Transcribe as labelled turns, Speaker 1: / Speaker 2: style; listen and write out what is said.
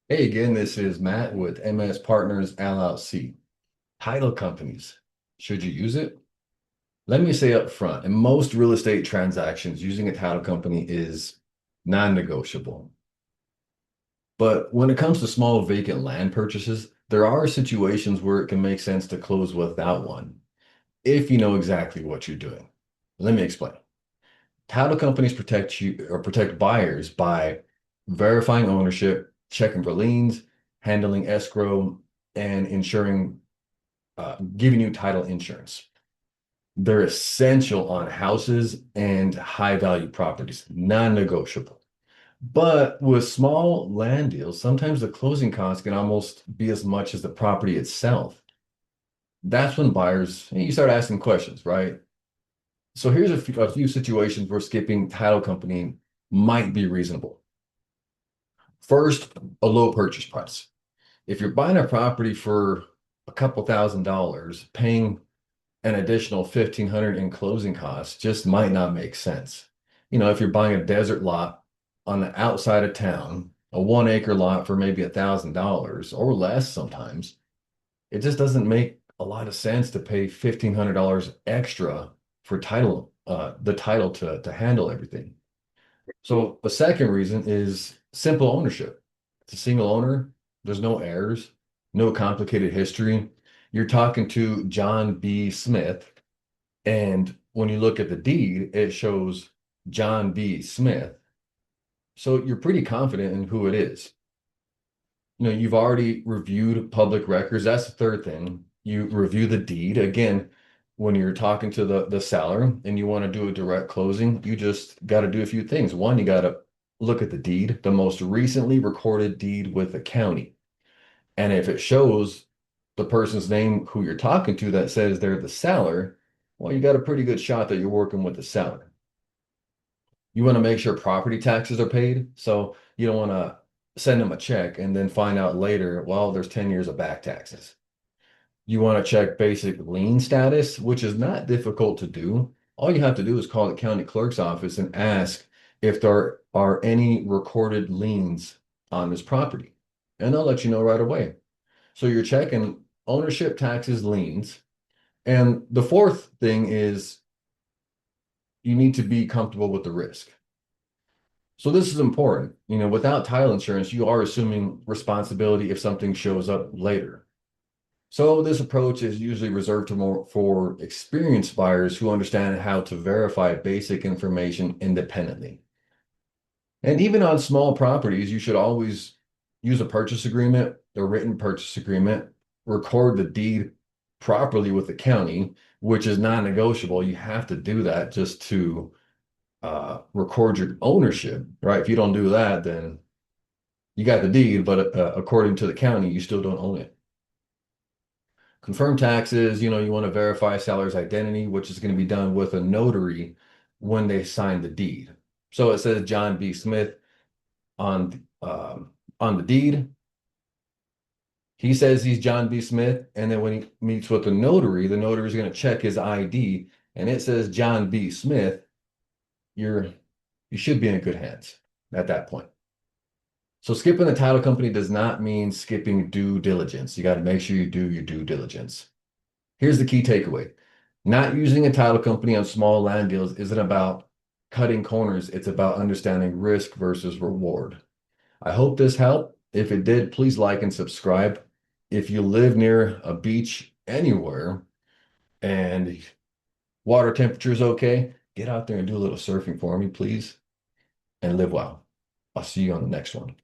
Speaker 1: Hey again, this is Matt with MS Partners LLC. Title companies, should you use it? Let me say up front, in most real estate transactions, using a title company is non-negotiable. But when it comes to small vacant land purchases, there are situations where it can make sense to close without one, if you know exactly what you're doing. Let me explain. Title companies protect you or protect buyers by verifying ownership, checking for liens, handling escrow, and ensuring giving you title insurance. They're essential on houses and high value properties, non-negotiable. But with small land deals, sometimes the closing costs can almost be as much as the property itself. That's when buyers, you start asking questions, right? So here's a few situations where skipping title company might be reasonable. First, a low purchase price. If you're buying a property for a couple $1,000s, paying an additional 1,500 in closing costs just might not make sense. If you're buying a desert lot on the outside of town, a 1 acre lot for maybe $1,000 or less sometimes, it just doesn't make a lot of sense to pay $1,500 extra for the title to handle everything. So the second reason is simple ownership. It's a single owner. There's no heirs, no complicated history. You're talking to John B. Smith, and when you look at the deed, it shows John B. Smith. So you're pretty confident in who it is. You've already reviewed public records. That's the third thing. You review the deed. Again, when you're talking to the seller and you want to do a direct closing, you just got to do a few things. One, you got to look at the deed, the most recently recorded deed with the county. And if it shows the person's name who you're talking to that says they're the seller, well, you got a pretty good shot that you're working with the seller. You want to make sure property taxes are paid. So you don't want to send them a check and then find out later, well, there's 10 years of back taxes. You want to check basic lien status, which is not difficult to do. All you have to do is call the county clerk's office and ask if there are any recorded liens on this property. And they'll let you know right away. So you're checking ownership, taxes, liens. And the fourth thing is you need to be comfortable with the risk. So this is important. Without title insurance, you are assuming responsibility if something shows up later. So this approach is usually reserved to more for experienced buyers who understand how to verify basic information independently. And even on small properties, you should always use a purchase agreement, a written purchase agreement, record the deed properly with the county, which is non-negotiable. You have to do that just to record your ownership, right? If you don't do that, then you got the deed, but according to the county, you still don't own it. Confirm taxes, you want to verify seller's identity, which is going to be done with a notary when they sign the deed. So it says John B. Smith on the deed. He says he's John B. Smith, and then when he meets with the notary is going to check his ID, and it says John B. Smith. You're you should be in good hands at that point. So skipping the title company does not mean skipping due diligence. You got to make sure you do your due diligence. Here's the key takeaway. Not using a title company on small land deals isn't about cutting corners. It's about understanding risk versus reward. I hope this helped. If it did, please like and subscribe. If you live near a beach anywhere and water temperature is okay, get out there and do a little surfing for me, please, and live well. I'll see you on the next one.